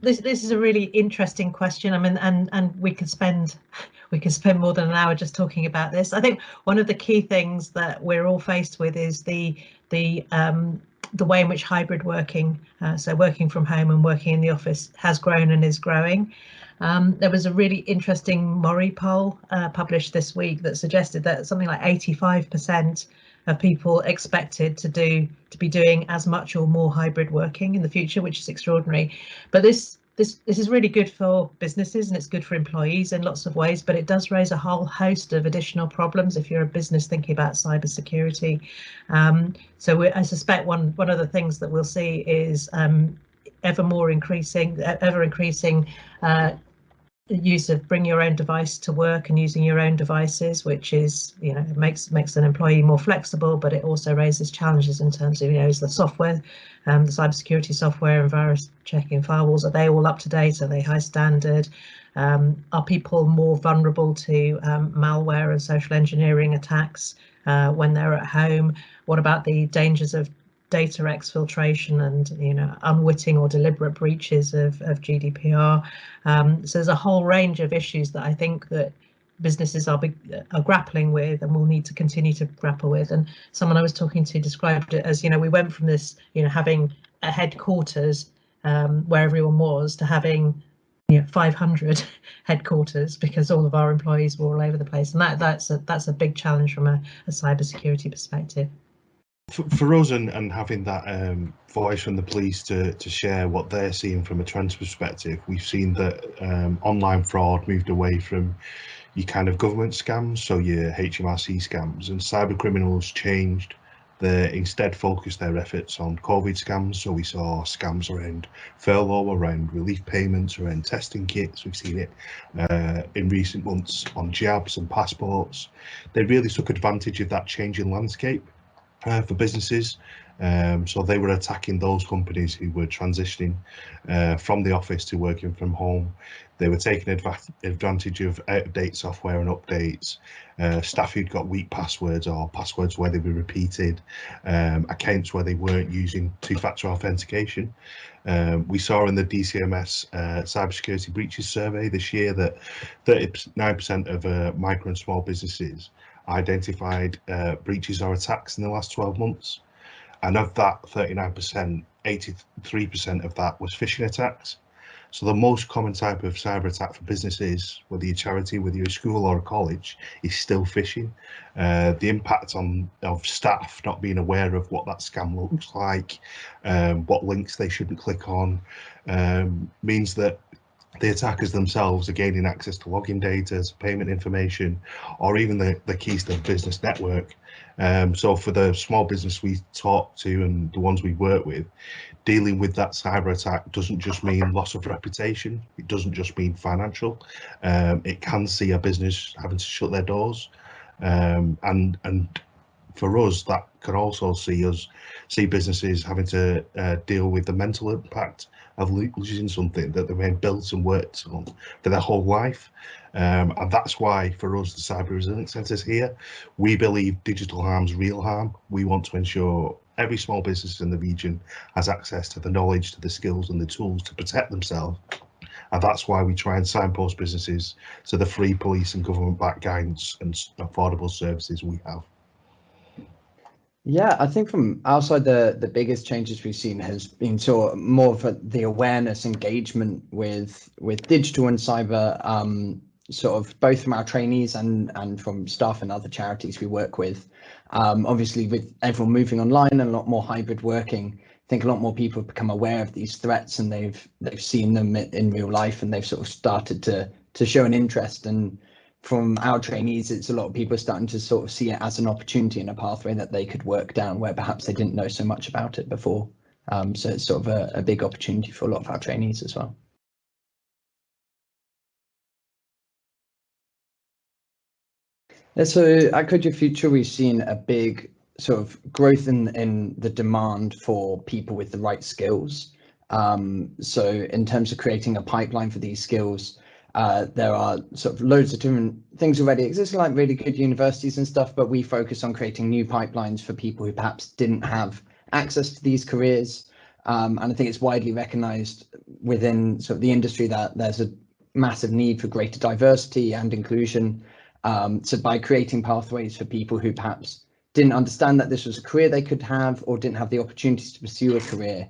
this is a really interesting question. I mean, and we could spend more than an hour just talking about this. I think one of the key things that we're all faced with is the way in which hybrid working, so working from home and working in the office, has grown and is growing. There was a really interesting Mori poll published this week that suggested that something like 85% of people expected to be doing as much or more hybrid working in the future, which is extraordinary. But this is really good for businesses and it's good for employees in lots of ways, but it does raise a whole host of additional problems if you're a business thinking about cybersecurity. So I suspect one of the things that we'll see is ever increasing use of bring your own device to work and using your own devices, which is, it makes an employee more flexible, but it also raises challenges in terms of, is the software, the cybersecurity software and virus checking firewalls, are they all up to date? Are they high standard? Are people more vulnerable to malware and social engineering attacks when they're at home? What about the dangers of data exfiltration and unwitting or deliberate breaches of GDPR? So there's a whole range of issues that I think that businesses are grappling with and will need to continue to grapple with. And someone I was talking to described it as, we went from this, having a headquarters where everyone was, to having 500 headquarters because all of our employees were all over the place, and that's a big challenge from a cybersecurity perspective. For us, and having that voice from the police to share what they're seeing from a trends perspective, we've seen that online fraud moved away from your kind of government scams, so your HMRC scams, and cyber criminals changed. They instead focused their efforts on COVID scams. So we saw scams around furlough, around relief payments, around testing kits. We've seen it in recent months on jabs and passports. They really took advantage of that changing landscape for businesses. So they were attacking those companies who were transitioning from the office to working from home. They were taking advantage of out-of-date software and updates, staff who'd got weak passwords or passwords where they were repeated, accounts where they weren't using two-factor authentication. We saw in the DCMS cybersecurity breaches survey this year that 39% of micro and small businesses identified breaches or attacks in the last 12 months. And of that 39%, 83% of that was phishing attacks. So the most common type of cyber attack for businesses, whether you're a charity, whether you're a school or a college, is still phishing. The impact of staff not being aware of what that scam looks like, what links they shouldn't click on, means that the attackers themselves are gaining access to login data, payment information, or even the keys to the business network. So for the small business we talk to and the ones we work with, dealing with that cyber attack doesn't just mean loss of reputation. It doesn't just mean financial. It can see a business having to shut their doors. And for us, that can also see businesses having to deal with the mental impact of losing something that they've built and worked on for their whole life. And that's why for us, the Cyber Resilience Centre is here. We believe digital harm's real harm. We want to ensure every small business in the region has access to the knowledge, to the skills and the tools to protect themselves. And that's why we try and signpost businesses to the free police and government-backed guidance and affordable services we have. Yeah, I think from our side, the biggest changes we've seen has been sort of more of the awareness, engagement with digital and cyber, sort of both from our trainees and from staff and other charities we work with. Obviously, with everyone moving online and a lot more hybrid working, I think a lot more people have become aware of these threats and they've seen them in real life and they've sort of started to show an interest. And from our trainees, it's a lot of people starting to sort of see it as an opportunity and a pathway that they could work down where perhaps they didn't know so much about it before. So it's sort of a big opportunity for a lot of our trainees as well. So at Code Your Future, we've seen a big sort of growth in the demand for people with the right skills. So in terms of creating a pipeline for these skills, there are sort of loads of different things already existing, like really good universities and stuff, but we focus on creating new pipelines for people who perhaps didn't have access to these careers. And I think it's widely recognised within sort of the industry that there's a massive need for greater diversity and inclusion. So by creating pathways for people who perhaps didn't understand that this was a career they could have or didn't have the opportunities to pursue a career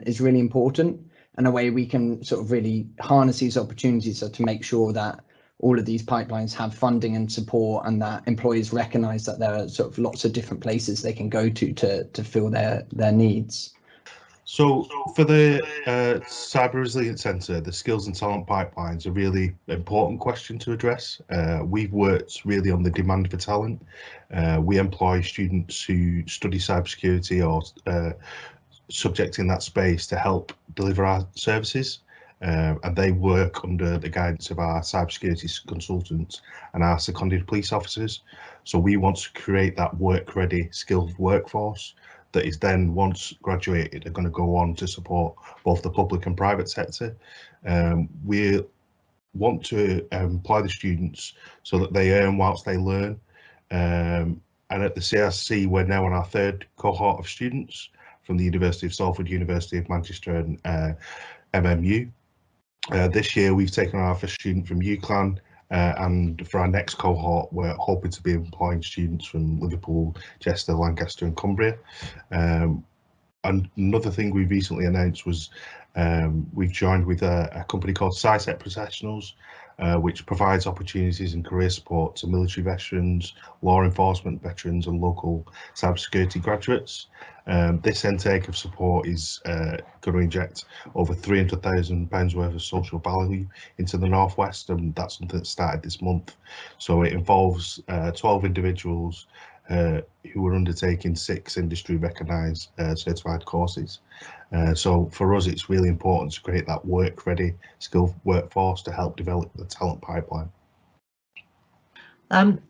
is really important. And a way we can sort of really harness these opportunities to make sure that all of these pipelines have funding and support, and that employees recognise that there are sort of lots of different places they can go to fill their needs. So for the Cyber Resilience Centre, the skills and talent pipeline is a really important question to address. We've worked really on the demand for talent. We employ students who study cybersecurity or subject in that space to help deliver our services. And they work under the guidance of our cybersecurity consultants and our seconded police officers. So we want to create that work-ready, skilled workforce that is then, once graduated, are going to go on to support both the public and private sector. We want to employ the students so that they earn whilst they learn. And at the CRC, we're now on our third cohort of students from the University of Salford, University of Manchester and MMU. This year we've taken our first student from UCLan, and for our next cohort we're hoping to be employing students from Liverpool, Chester, Lancaster and Cumbria. And another thing we recently announced was we've joined with a company called SciSec Professionals, which provides opportunities and career support to military veterans, law enforcement veterans and local cybersecurity graduates. This intake of support is going to inject over £300,000 worth of social value into the Northwest, and that's something that started this month. So it involves 12 individuals who are undertaking 6 industry recognised certified courses. So for us, it's really important to create that work-ready, skilled workforce to help develop the talent pipeline.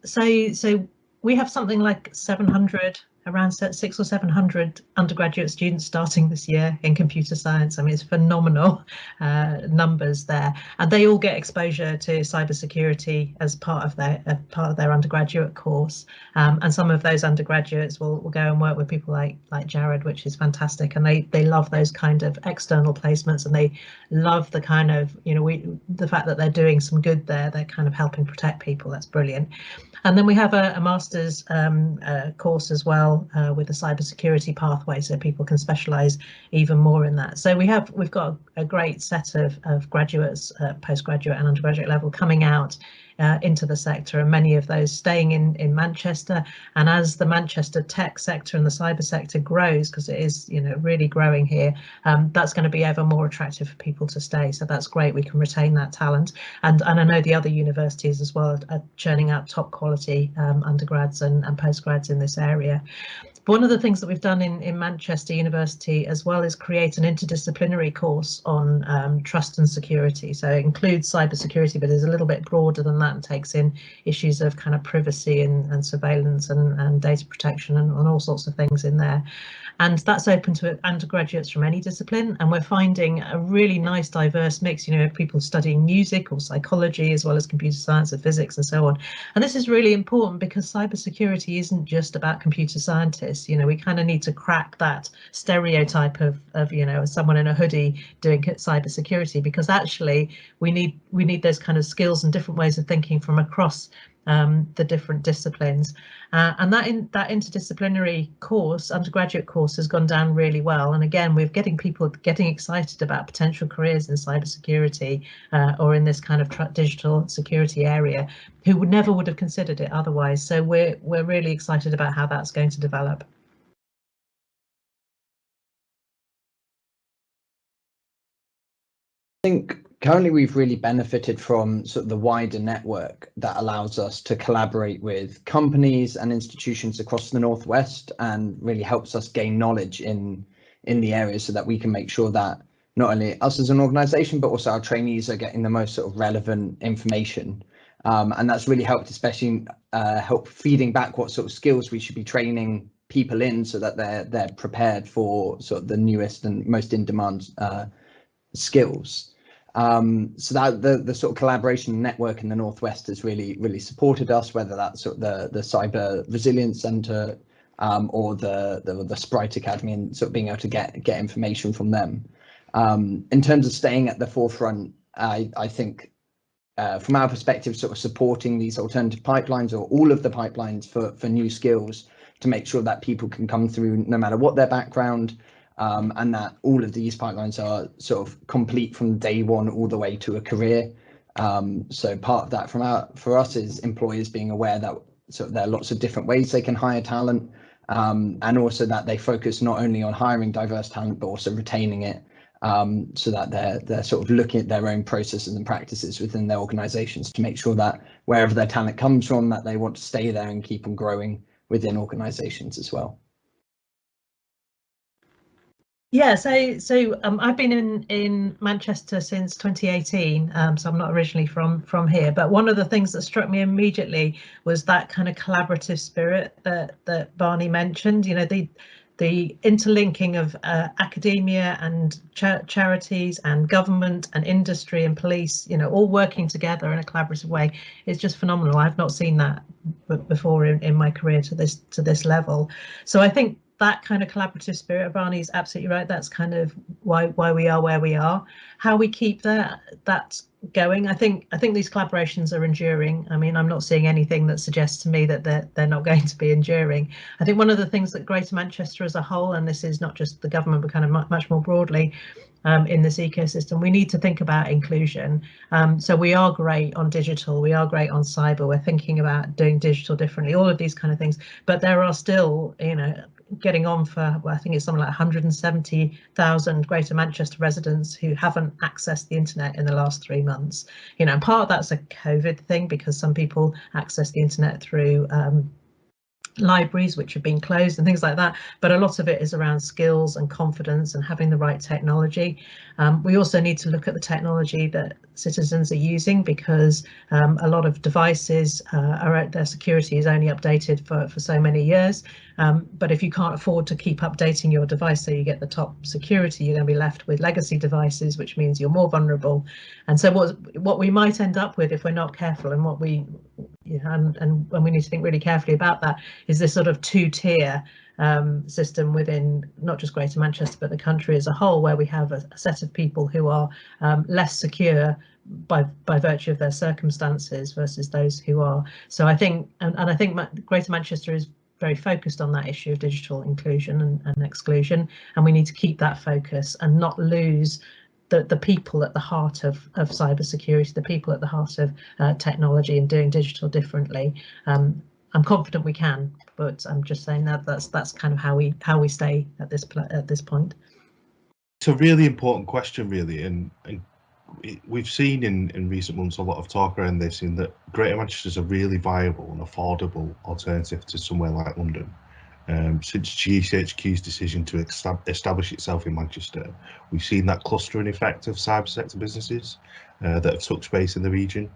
So we have something like 700, around 600 or 700 undergraduate students starting this year in computer science. I mean, it's phenomenal numbers there, and they all get exposure to cybersecurity as part of their undergraduate course. And some of those undergraduates will go and work with people like Jared, which is fantastic. And they love those kind of external placements, and they love the kind of, the fact that they're doing some good there. They're kind of helping protect people. That's brilliant. And then we have a master's course as well with a cybersecurity pathway, so people can specialise even more in that. So we've got a great set of graduates, postgraduate and undergraduate level, coming out into the sector, and many of those staying in Manchester. And as the Manchester tech sector and the cyber sector grows, because it is really growing here, that's going to be ever more attractive for people to stay. So that's great, we can retain that talent. And I know the other universities as well are churning out top quality undergrads and postgrads in this area. But one of the things that we've done in Manchester University as well is create an interdisciplinary course on trust and security. So it includes cybersecurity, but is a little bit broader than that and takes in issues of kind of privacy and surveillance and data protection and all sorts of things in there. And that's open to undergraduates from any discipline. And we're finding a really nice diverse mix, people studying music or psychology, as well as computer science and physics and so on. And this is really important because cybersecurity isn't just about computer scientists. We kind of need to crack that stereotype of someone in a hoodie doing cybersecurity, because actually we need those kind of skills and different ways of thinking from across the different disciplines, and that interdisciplinary course, undergraduate course, has gone down really well. And again, we're getting people getting excited about potential careers in cybersecurity or in this kind of digital security area, who never would have considered it otherwise. So we're really excited about how that's going to develop. I think currently we've really benefited from sort of the wider network that allows us to collaborate with companies and institutions across the Northwest, and really helps us gain knowledge in the area, so that we can make sure that not only us as an organisation, but also our trainees are getting the most sort of relevant information. And that's really helped, especially help feeding back what sort of skills we should be training people in, so that they're prepared for sort of the newest and most in-demand skills. So that the sort of collaboration network in the Northwest has really supported us, whether that's sort of the Cyber Resilience Centre or the SPRITE Academy, and sort of being able to get information from them. In terms of staying at the forefront, I think from our perspective, sort of supporting these alternative pipelines, or all of the pipelines for new skills, to make sure that people can come through no matter what their background, and that all of these pipelines are sort of complete from day one all the way to a career. So part of that for us is employers being aware that there are lots of different ways they can hire talent, and also that they focus not only on hiring diverse talent but also retaining it, so that they're sort of looking at their own processes and practices within their organizations to make sure that wherever their talent comes from, that they want to stay there and keep on growing within organizations as well. Yeah, so I've been in Manchester since 2018, so I'm not originally from here, but one of the things that struck me immediately was that kind of collaborative spirit that Barney mentioned. You know, the interlinking of academia and charities and government and industry and police, you know, all working together in a collaborative way is just phenomenal. I've not seen that before in my career to this level. So I think that kind of collaborative spirit, Barney is absolutely right. That's kind of why we are where we are. How we keep that going, I think these collaborations are enduring. I mean, I'm not seeing anything that suggests to me that they're not going to be enduring. I think one of the things that Greater Manchester as a whole, and this is not just the government but kind of much more broadly in this ecosystem, we need to think about inclusion. So we are great on digital, we are great on cyber, we're thinking about doing digital differently, all of these kind of things, but there are still, you know, getting on for, well, I think it's something like 170,000 Greater Manchester residents who haven't accessed the internet in the last 3 months. You know, part of that's a COVID thing because some people access the internet through libraries which have been closed and things like that, but a lot of it is around skills and confidence and having the right technology. We also need to look at the technology that citizens are using, because a lot of devices their security is only updated for so many years, but if you can't afford to keep updating your device so you get the top security, you're going to be left with legacy devices, which means you're more vulnerable. And so what we might end up with if we're not careful, and what we and when we need to think really carefully about that, is this sort of two-tier system within not just Greater Manchester but the country as a whole, where we have a set of people who are less secure by virtue of their circumstances versus those who are. So I think, and I think Greater Manchester is very focused on that issue of digital inclusion and exclusion, and we need to keep that focus and not lose the people at the heart of cybersecurity, the people at the heart of technology and doing digital differently. I'm confident we can, but I'm just saying that's kind of how we stay at this point. It's a really important question, really, and we've seen in recent months a lot of talk around this, in that Greater Manchester is a really viable and affordable alternative to somewhere like London. Since GCHQ's decision to establish itself in Manchester, we've seen that clustering effect of cyber sector businesses that have took space in the region.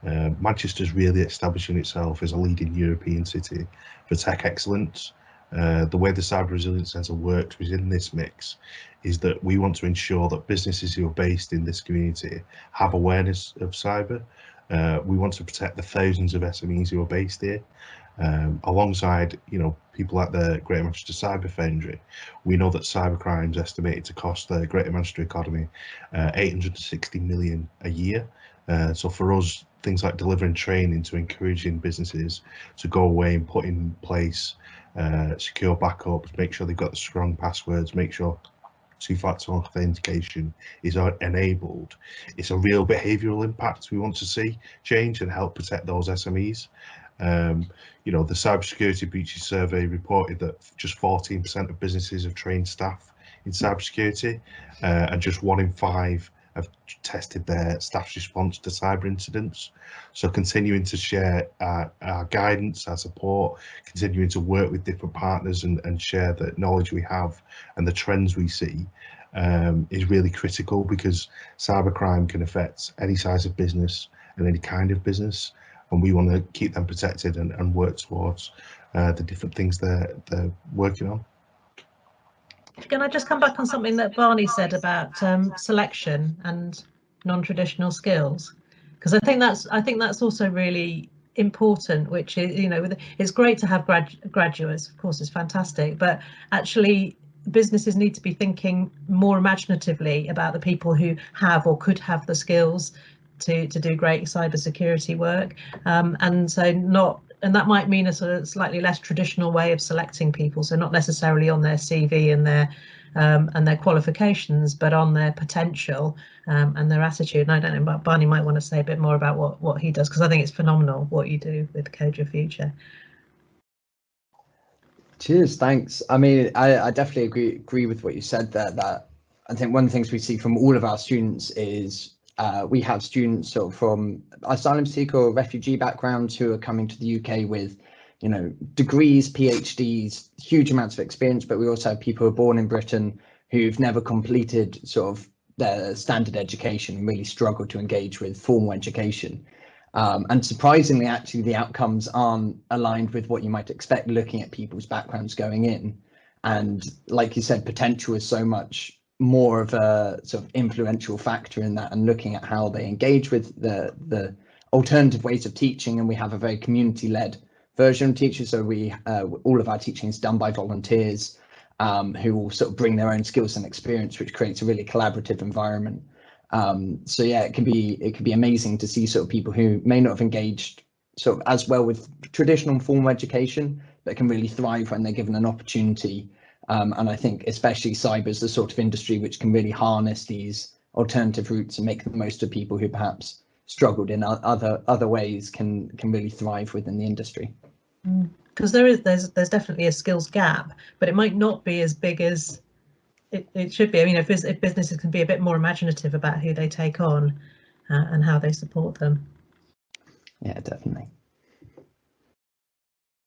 Manchester's really establishing itself as a leading European city for tech excellence. The way the Cyber Resilience Centre works within this mix is that we want to ensure that businesses who are based in this community have awareness of cyber. We want to protect the thousands of SMEs who are based here. Alongside, you know, people like the Greater Manchester Cyber Foundry, we know that cybercrime is estimated to cost the Greater Manchester economy 860 million a year. So for us, things like delivering training to encouraging businesses to go away and put in place secure backups, make sure they've got the strong passwords, make sure two-factor authentication is enabled. It's a real behavioural impact we want to see change and help protect those SMEs. You know, the cybersecurity breaches survey reported that just 14% of businesses have trained staff in cybersecurity, and just 1 in 5 have tested their staff's response to cyber incidents. So continuing to share our guidance, our support, continuing to work with different partners and share the knowledge we have and the trends we see is really critical, because cybercrime can affect any size of business and any kind of business, and we want to keep them protected and work towards the different things they're working on. Can I just come back on something that Barney said about selection and non-traditional skills? Because I think that's also really important, which is, you know, it's great to have graduates, of course, it's fantastic, but actually businesses need to be thinking more imaginatively about the people who have or could have the skills to do great cybersecurity work, and that might mean a sort of slightly less traditional way of selecting people, so not necessarily on their CV and their qualifications, but on their potential and their attitude. And I don't know, but Barney might want to say a bit more about what he does, because I think it's phenomenal what you do with Code Your Future. Cheers, thanks. I mean, I definitely agree with what you said there, that I think one of the things we see from all of our students is we have students sort of from asylum seeker or refugee backgrounds who are coming to the UK with, you know, degrees, PhDs, huge amounts of experience, but we also have people who are born in Britain who've never completed sort of their standard education and really struggle to engage with formal education. And surprisingly, actually, the outcomes aren't aligned with what you might expect looking at people's backgrounds going in. And like you said, potential is so much more of a sort of influential factor in that, and looking at how they engage with the alternative ways of teaching. And we have a very community-led version of teachers. So we all of our teaching is done by volunteers who will sort of bring their own skills and experience, which creates a really collaborative environment. So yeah, it can be amazing to see sort of people who may not have engaged sort of as well with traditional formal education, but can really thrive when they're given an opportunity. And I think especially cyber is the sort of industry which can really harness these alternative routes and make the most of people who perhaps struggled in other ways can really thrive within the industry. Because there's definitely a skills gap, but it might not be as big as it should be. I mean, if businesses can be a bit more imaginative about who they take on and how they support them. Yeah, definitely.